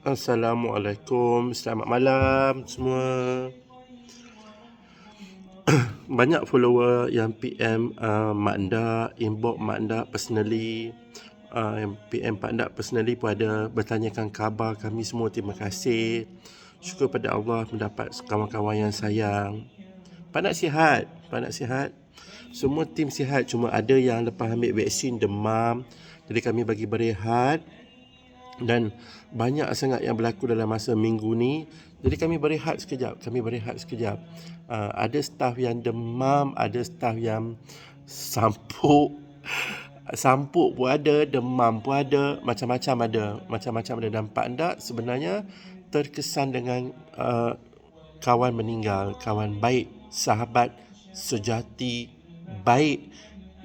Assalamualaikum, selamat malam semua. Banyak follower yang PM Mak Ndak, inbox Mak Ndak personally, yang PM Pak Ndak personally pun ada bertanyakan khabar kami semua. Terima kasih. Syukur pada Allah mendapat kawan-kawan yang sayang. Pak Ndak sihat, Pak Ndak sihat. Semua tim sihat, cuma ada yang lepas ambil vaksin demam. Jadi kami bagi berehat. Dan banyak sangat yang berlaku dalam masa minggu ni. Jadi kami berehat sekejap. Ada staf yang demam, ada staf yang sampuk. Sampuk pun ada, demam pun ada, macam-macam ada. Dan Pak Ndak sebenarnya terkesan dengan kawan meninggal, kawan baik, sahabat sejati baik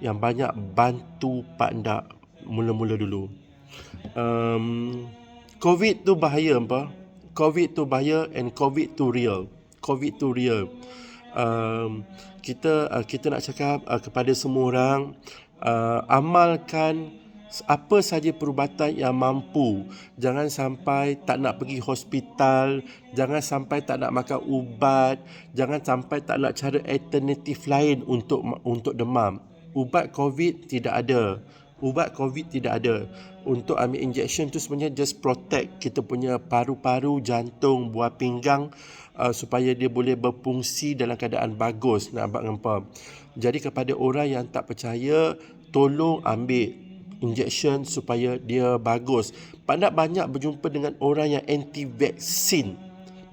yang banyak bantu Pak Ndak mula-mula dulu. COVID tu bahaya apa? COVID tu bahaya and COVID tu real. Kita nak cakap kepada semua orang, amalkan apa saja perubatan yang mampu. Jangan sampai tak nak pergi hospital, jangan sampai tak nak makan ubat, jangan sampai tak nak cara alternatif lain untuk demam. Ubat COVID tidak ada. Untuk ambil injection tu sebenarnya just protect kita punya paru-paru, jantung, buah pinggang, supaya dia boleh berfungsi dalam keadaan bagus. Nak abang apa? Jadi kepada orang yang tak percaya, tolong ambil injection supaya dia bagus. Pak Ndak banyak berjumpa dengan orang yang anti vaksin.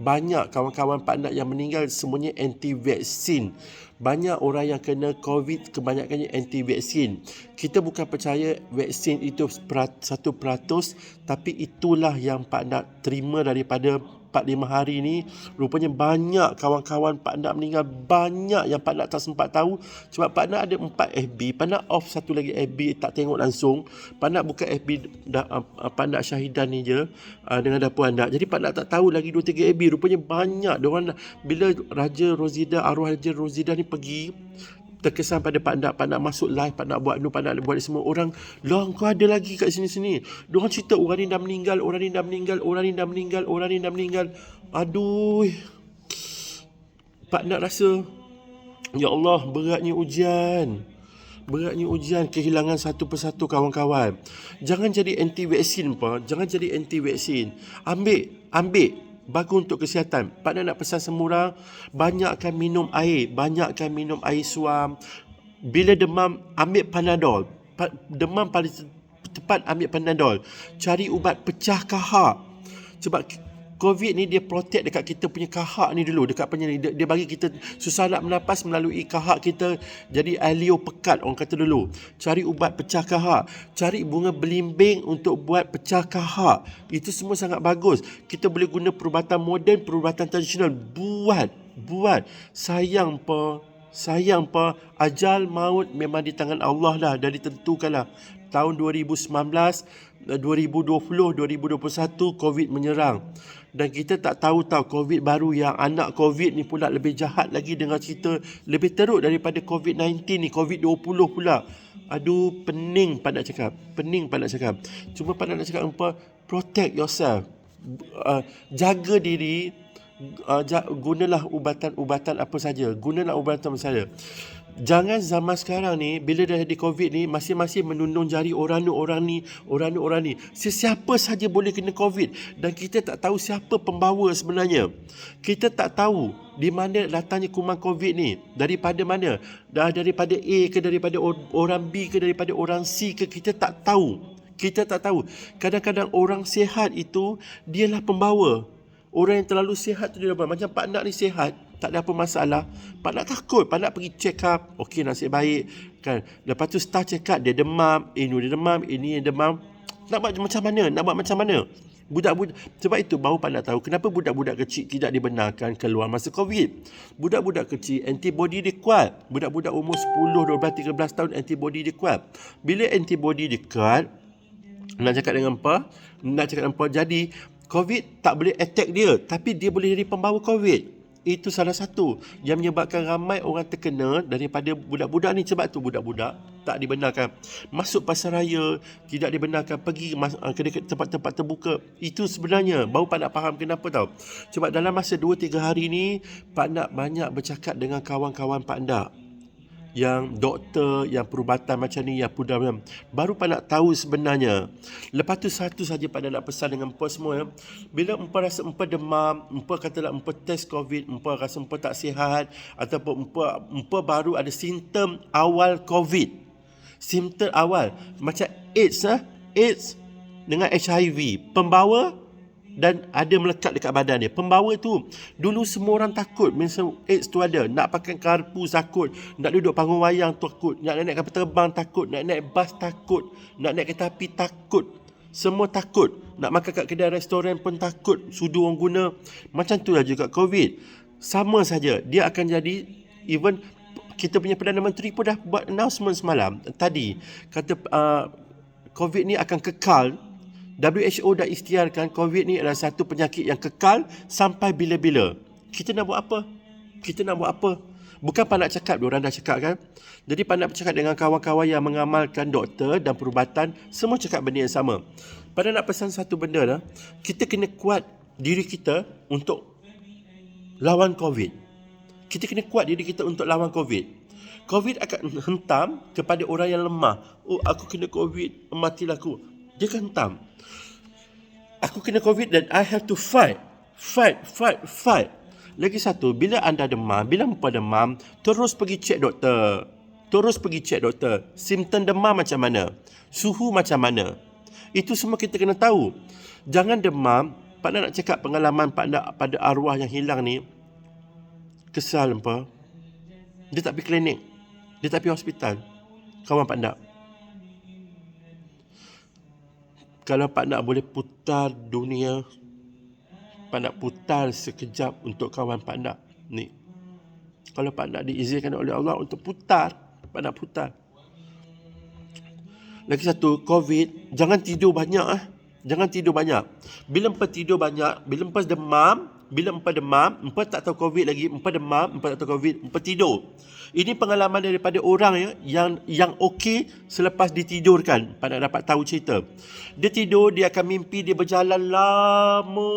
Banyak kawan-kawan Pak Ndak yang meninggal semuanya anti vaksin. Banyak orang yang kena COVID kebanyakannya anti vaksin. Kita bukan percaya vaksin itu 1%, tapi itulah yang Pak Ndak terima daripada 4-5 hari ni. Rupanya banyak kawan-kawan Pak Ndak meninggal. Banyak yang Pak Ndak tak sempat tahu. Sebab Pak Ndak ada 4 FB. Pak Ndak off satu lagi FB, tak tengok langsung. Pak Ndak buka FB Pak Ndak Syahidan ni je, dengan dapur Ndak. Jadi Pak Ndak tak tahu lagi 2-3 FB. Rupanya banyak diorang. Bila arwah Raja Rosida ni pergi, terkesan pada Pak Ndak masuk live, Pak Ndak buat ni semua orang, "Lah kau ada lagi kat sini." Diorang cerita orang ni dah meninggal. Aduh. Pak Ndak rasa, ya Allah, beratnya ujian kehilangan satu persatu kawan-kawan. Jangan jadi anti vaksin pa. Ambil bagus untuk kesihatan. Pak Ndak nak pesan semua orang, banyakkan minum air suam. Bila demam, ambil Panadol. Demam paling tepat ambil Panadol. Cari ubat pecah kahak. Sebab COVID ni dia protect dekat kita punya kahak ni dulu, dekat punya ni dia bagi kita susah nak bernafas melalui kahak kita. Jadi alio pekat orang kata dulu. Cari ubat pecah kahak, cari bunga belimbing untuk buat pecah kahak. Itu semua sangat bagus. Kita boleh guna perubatan moden, perubatan tradisional. Buat. Sayang pa, ajal maut memang di tangan Allah dah, dah ditentukanlah. Tahun 2019, 2020, 2021 COVID menyerang. Dan kita tak tahu COVID baru yang anak COVID ni pula lebih jahat lagi, dengan cerita lebih teruk daripada COVID-19 ni, COVID-20 pula. Aduh, pening Pak Ndak cakap. Cuma Pak Ndak nak cakap apa? Protect yourself. Jaga diri. Gunalah ubatan apa saja. Jangan zaman sekarang ni, bila dah ada COVID ni, masing-masing menundung jari orang ni. Sesiapa saja boleh kena COVID. Dan kita tak tahu siapa pembawa sebenarnya. Kita tak tahu di mana datangnya kuman COVID ni. Daripada mana? Daripada A ke, daripada orang B ke, daripada orang C ke, kita tak tahu. Kadang-kadang orang sihat itu, dialah pembawa. Orang yang terlalu sihat tu dia apa? Macam Pak Ndak ni sihat, tak ada apa masalah. Pak Ndak takut, Pak Ndak pergi check up. Okey, nasib baik kan. Lepas tu start check up, dia demam, ini dia demam. Nak buat macam mana? Budak-budak, sebab itu baru Pak Ndak tahu kenapa budak-budak kecil tidak dibenarkan keluar masa COVID. Budak-budak kecil antibody dia kuat. Budak-budak umur 10, 12, 13 tahun antibody dia kuat. Bila antibody dia kuat, nak cakap dengan apa? Jadi COVID tak boleh attack dia, tapi dia boleh jadi pembawa COVID. Itu salah satu yang menyebabkan ramai orang terkena daripada budak-budak ni. Sebab tu budak-budak tak dibenarkan. Masuk pasar raya tidak dibenarkan, pergi ke tempat-tempat terbuka. Itu sebenarnya baru Pak Nak faham kenapa tahu. Sebab dalam masa 2-3 hari ni Pak Nak banyak bercakap dengan kawan-kawan Pak Nak yang doktor, yang perubatan macam ni, yang pudam, baru Pak Nak tahu sebenarnya. Lepas tu satu saja Pak Nak pesan dengan empa semua, bila empa rasa empa demam, empa katalah empa test COVID, empa rasa empa tak sihat, ataupun empa baru ada simptom awal COVID, simptom awal macam AIDS dengan HIV, pembawa dan ada melekat dekat badan dia. Pembawa tu dulu semua orang takut. Misal AIDS tu ada, nak pakai garpu takut, nak duduk panggung wayang takut, nak naik kapal terbang takut, nak naik bas takut, nak naik kereta api takut. Semua takut. Nak makan kat kedai restoran pun takut, sudu orang guna. Macam tu lah juga COVID. Sama saja, dia akan jadi, even kita punya Perdana Menteri pun dah buat announcement semalam tadi, kata COVID ni akan kekal. WHO dah ikhtiarkan COVID ni adalah satu penyakit yang kekal sampai bila-bila. Kita nak buat apa? Bukan Pak Nak cakap, diorang dah cakap kan. Jadi Pak Nak bercakap dengan kawan-kawan yang mengamalkan doktor dan perubatan, semua cakap benda yang sama. Pak Nak pesan satu benda lah, kita kena kuat diri kita untuk lawan COVID. Kita kena kuat diri kita untuk lawan COVID. COVID akan hentam kepada orang yang lemah. Oh, aku kena COVID, matilah aku. Dia akan hentam. Aku kena COVID dan I have to fight. Lagi satu, bila anda demam, bila empa demam, terus pergi cek doktor. Simptom demam macam mana? Suhu macam mana? Itu semua kita kena tahu. Jangan demam. Pak Nak cakap pengalaman Pak Nak pada arwah yang hilang ni. Kesal empa. Dia tak pergi klinik. Dia tak pergi hospital. Kawan Pak Nak. Kalau Pak Nak boleh putar dunia, Pak Nak putar sekejap untuk kawan Pak Nak ni. Kalau Pak Nak diizinkan oleh Allah untuk putar, Pak Nak putar. Lagi satu, COVID, jangan tidur banyak. Jangan tidur banyak. Bila empa tidur banyak, bila empa demam, empa tak tahu COVID lagi, empa demam, empa tak tahu COVID, empa tidur. Ini pengalaman daripada orang yang okey selepas ditidurkan. Pak Nak dapat tahu cerita. Dia tidur, dia akan mimpi dia berjalan lama,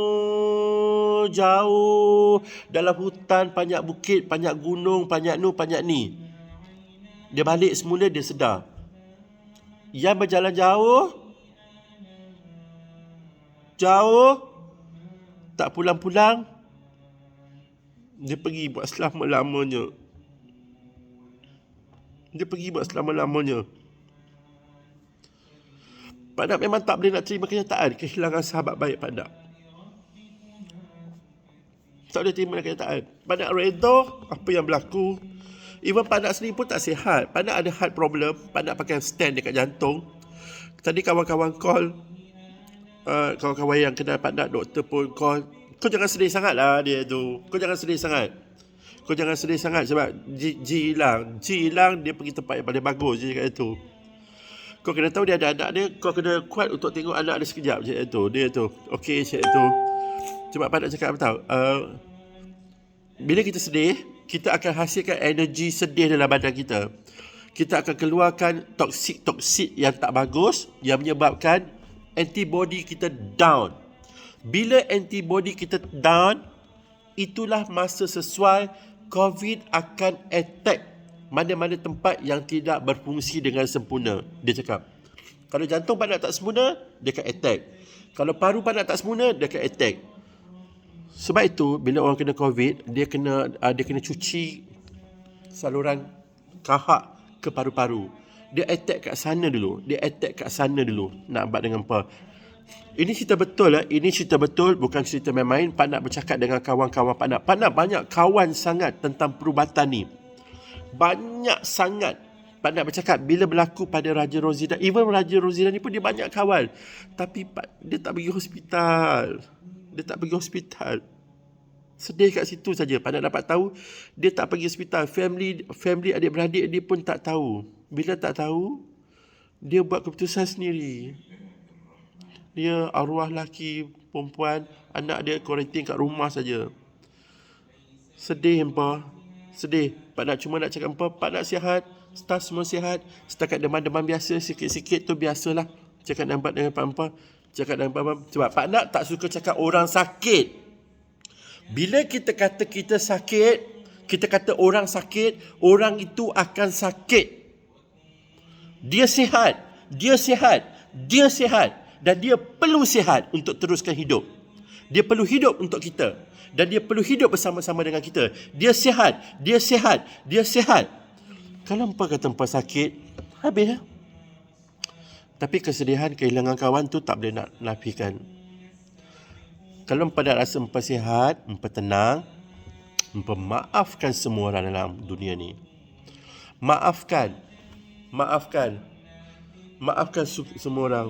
jauh, dalam hutan, banyak bukit, banyak gunung, banyak ni. Dia balik semula, dia sedar. Yang berjalan jauh, tak pulang-pulang, dia pergi buat selama-lamanya. Pak Nak memang tak boleh nak terima kenyataan kehilangan sahabat baik Pak Nak. Tak boleh terima kenyataan. Pak Nak redha apa yang berlaku. Even Pak Nak sendiri pun tak sihat. Pak Nak ada heart problem. Pak Nak pakai stand dekat jantung. Tadi kawan-kawan call, kawan-kawan yang kenal Pak Nak, doktor pun call. Kau jangan sedih sangat lah dia tu. Kau jangan sedih sangat sebab G hilang, dia pergi tempat yang paling bagus je kat itu. Kau kena tahu dia ada anak dia, kau kena kuat untuk tengok anak dia sekejap je itu. Dia tu. Okey cik itu. Sebab Pak Nak cakap apa tahu? Bila kita sedih, kita akan hasilkan energi sedih dalam badan kita. Kita akan keluarkan toksik yang tak bagus yang menyebabkan antibody kita down. Bila antibody kita down, itulah masa sesuai COVID akan attack mana-mana tempat yang tidak berfungsi dengan sempurna. Dia cakap, kalau jantung Pak Nak tak sempurna, dia akan attack. Kalau paru Pak Nak tak sempurna, dia akan attack. Sebab itu, bila orang kena COVID, dia kena cuci saluran kahak ke paru-paru. Dia attack kat sana dulu. Nak buat dengan apa? Ini cerita betul lah. Ini cerita betul, bukan cerita main-main. Pak Nak bercakap dengan kawan-kawan Pak Nak. Pak Nak banyak kawan sangat tentang perubatan ni. Banyak sangat. Pak Nak bercakap bila berlaku pada Raja Rosida. Even Raja Rosida ni pun dia banyak kawan. Tapi dia tak pergi hospital. Sedih kat situ saja. Pak Nak dapat tahu dia tak pergi hospital. Family adik-beradik dia pun tak tahu. Bila tak tahu, dia buat keputusan sendiri. Dia arwah lelaki, perempuan, anak dia kuarantin kat rumah saja. Sedih hampa. Sedih. Pak Nak cuma nak cakap hampa, Pak Nak sihat. Staff semua sihat. Setakat demam-demam biasa, sikit-sikit tu biasalah. Cakap nampak dengan Pak Ampar. Cakap dengan Pak Ampar. Sebab Pak Nak tak suka cakap orang sakit. Bila kita kata kita sakit, kita kata orang sakit, orang itu akan sakit. Dia sihat. Dia sihat. Dia sihat. Dan dia perlu sihat untuk teruskan hidup. Dia perlu hidup untuk kita. Dan dia perlu hidup bersama-sama dengan kita. Dia sihat. Dia sihat. Dia sihat. Kalau empat kata empat sakit, habis. Tapi kesedihan kehilangan kawan tu tak boleh nak nafikan. Kalau empat nak rasa empat sihat, empat tenang, empat maafkan semua orang dalam dunia ni. Maafkan. Maafkan. Maafkan semua orang.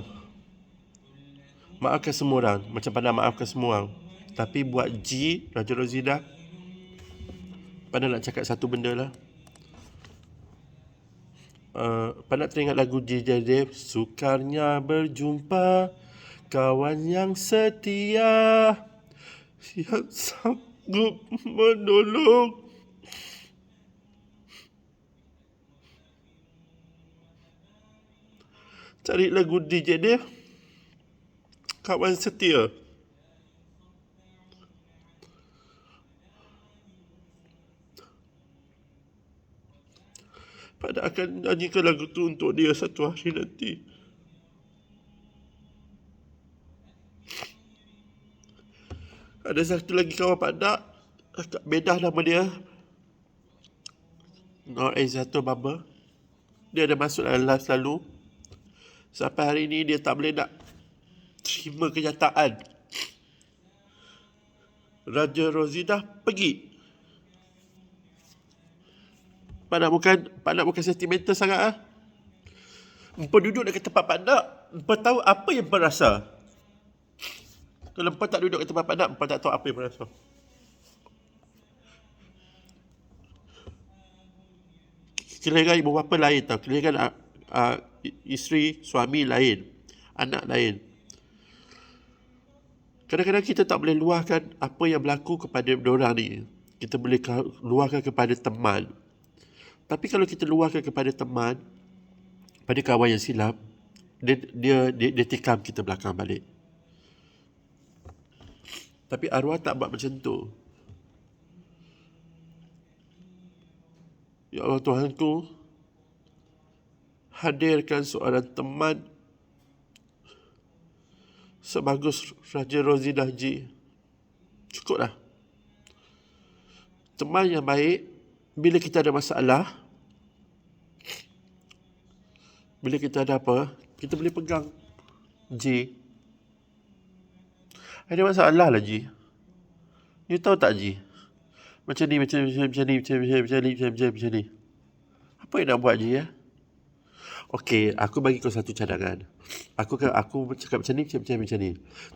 Maafkan semua orang. Macam pada maafkan semua orang. Tapi buat G, Raja Rozidah, pada nak cakap satu benda lah. Pada teringat lagu J.J. Sukarnya berjumpa kawan yang setia, yang sanggup menolong. Cari lagu DJ dia, kawan setia. Pada akan nyanyikan lagu tu untuk dia satu hari nanti. Ada satu lagi kawan pada, bedah nama dia, Nur Aizatul Baba. Dia ada masuk dalam live selalu. Sampai hari ni dia tak boleh nak terima kenyataan Raja Rozidah pergi. Pak Nak bukan sentimental sangat ah. Empat duduk dekat tempat Pak Nak, empat tahu apa yang empat rasa. Kalau empat tak duduk dekat tempat Pak Nak, empat tak tahu apa yang empat rasa. Kelahiran ibu bapa lain tau. Kelahiran isteri, suami lain. Anak lain. Kadang-kadang kita tak boleh luahkan apa yang berlaku kepada diorang ni. Kita boleh luahkan kepada teman. Tapi kalau kita luahkan kepada teman, pada kawan yang silap, dia tikam kita belakang balik. Tapi arwah tak buat macam tu. Ya Allah Tuhanku, hadirkan seorang teman sebagus Raja Rozidah Ji. Cukuplah. Teman yang baik, bila kita ada masalah, bila kita ada apa, kita boleh pegang Ji. Ada masalah lah Ji. You tahu tak Ji? Macam ni. Apa yang nak buat Ji ya? Okey, aku bagi kau satu cadangan. Aku cakap macam ni.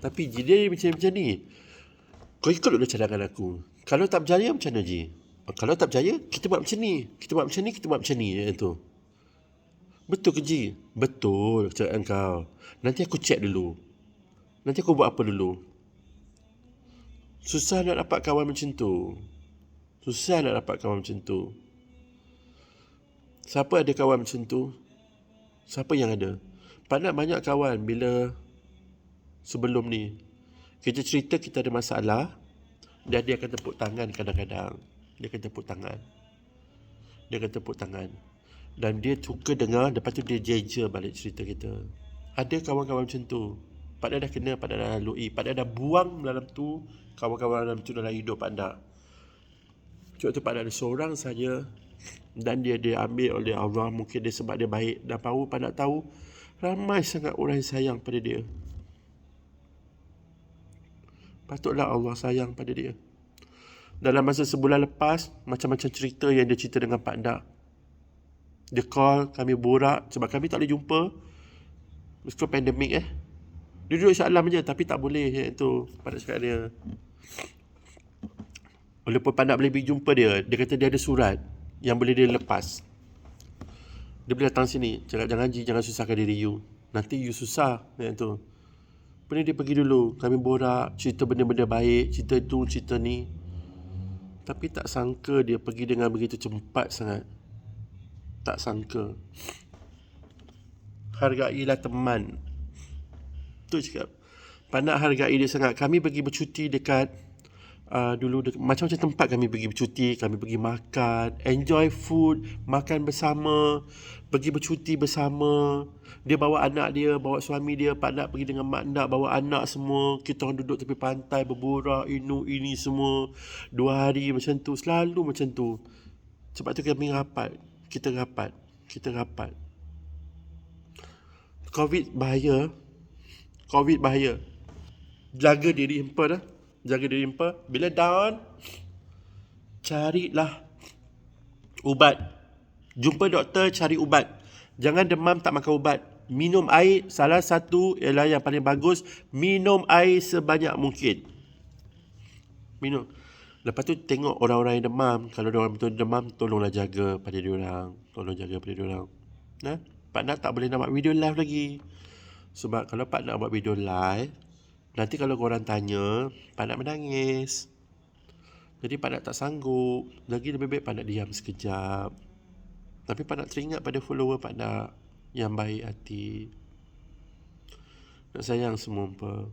Tapi Ji dia macam ni. Kau ikut dulu cadangan aku. Kalau tak berjaya macam mana Ji? Kalau tak berjaya, kita buat macam ni. Kita buat macam ni. Itu. Betul ke Ji? Betul, cakap engkau. Nanti aku check dulu. Nanti aku buat apa dulu. Susah nak dapat kawan macam tu. Siapa ada kawan macam tu? Siapa yang ada? Pak Nak banyak kawan bila sebelum ni. Kita cerita kita ada masalah, dan dia akan tepuk tangan kadang-kadang. Dia akan tepuk tangan. Dan dia suka dengar, lepas tu dia jeja balik cerita kita. Ada kawan-kawan macam tu. Pak Nak dah kena, Pak Nak dah lalui. Pak Nak dah buang dalam tu, kawan-kawan dalam tu dalam hidup Pak Nak. Sebab tu Pak Nak ada seorang saja, dan dia ambil oleh Allah. Mungkin dia sebab dia baik. Dan Pak Nak tahu, ramai sangat orang yang sayang pada dia. Patutlah Allah sayang pada dia. Dalam masa sebulan lepas, macam-macam cerita yang dia cerita dengan Pak Nak. Dia call, kami borak, sebab kami tak boleh jumpa. Meskipun pandemik Dia duduk Shah Alam je, tapi tak boleh itu. Pak Nak cakap dia. Walaupun Pak Nak boleh pergi jumpa dia, dia kata dia ada surat yang boleh dia lepas. Dia boleh datang sini, cakap jangan susahkan diri you. Nanti you susah. Itu. Lepas dia pergi dulu, kami borak, cerita benda-benda baik, cerita tu, cerita ni. Tapi tak sangka dia pergi dengan begitu cepat sangat. Tak sangka. Hargailah teman. Tu cakap. Pak nak hargai dia sangat. Kami pergi bercuti dekat dulu macam-macam tempat kami pergi bercuti, kami pergi makan, enjoy food, makan bersama, pergi bercuti bersama. Dia bawa anak dia, bawa suami dia, Pak nak pergi dengan mak nak, bawa anak semua. Kita orang duduk tepi pantai berborak, ini semua. 2 hari macam tu, selalu macam tu. Sebab tu kami rapat. Kita rapat. COVID bahaya. Jaga diri hampa dah. Bila down, carilah ubat. Jumpa doktor, cari ubat. Jangan demam tak makan ubat. Minum air, salah satu ialah yang paling bagus, minum air sebanyak mungkin. Minum. Lepas tu tengok orang-orang yang demam. Kalau orang betul demam, tolonglah jaga pada diorang. Pak Nak tak boleh nak buat video live lagi. Sebab kalau Pak Nak buat video live, nanti kalau korang tanya, Pak Nak menangis. Jadi Pak Nak tak sanggup. Lagi lebih baik Pak Nak diam sekejap. Tapi Pak Nak teringat pada follower Pak Nak yang baik hati. Nak sayang semua apa.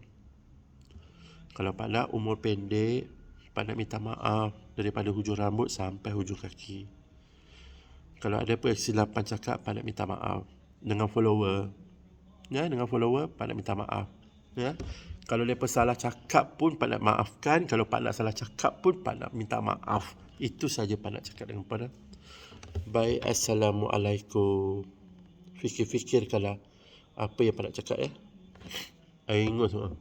Kalau Pak Nak umur pendek, Pak Nak minta maaf daripada hujung rambut sampai hujung kaki. Kalau ada kesilapan cakap, Pak Nak minta maaf. Dengan follower, Pak Nak minta maaf. Ya. Kalau mereka salah cakap pun Pak Nak maafkan. Kalau Pak Nak salah cakap pun Pak Nak minta maaf. Itu saja Pak Nak cakap dengan Pak Nak. Baik, Assalamualaikum. Fikir-fikirkanlah apa yang Pak Nak cakap ya. Ingat semua.